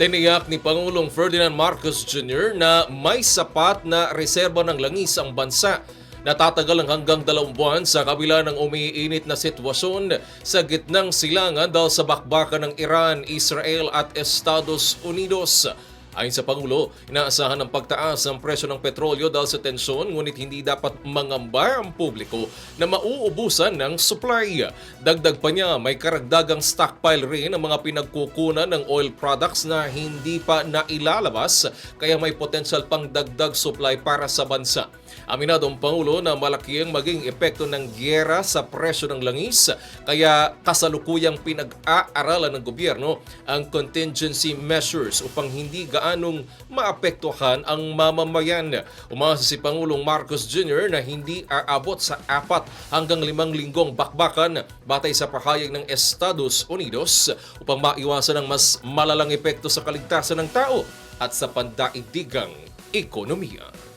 Tiniyak ni Pangulong Ferdinand Marcos Jr. na may sapat na reserba ng langis ang bansa na tatagal hanggang 2 buwan sa kabila ng umiinit na sitwasyon sa gitnang silangan dahil sa bakbakan ng Iran, Israel at Estados Unidos. Ayon sa Pangulo, inaasahan ang pagtaas ng presyo ng petrolyo dahil sa tensyon, ngunit hindi dapat mangamba ang publiko na mauubusan ng supply. Dagdag pa niya, may karagdagang stockpile rin ang mga pinagkukunan ng oil products na hindi pa nailalabas, kaya may potential pang dagdag supply para sa bansa. Aminado ang Pangulo na malaki ang maging epekto ng gyera sa presyo ng langis, kaya kasalukuyang pinag-aaralan ng gobyerno ang contingency measures upang hindi gaanong maapektuhan ang mamamayan. Umasa si Pangulong Marcos Jr. na hindi aabot sa 4 hanggang 5 linggong bakbakan batay sa pahayag ng Estados Unidos upang maiwasan ang mas malalang epekto sa kaligtasan ng tao at sa pandaigdigang ekonomiya.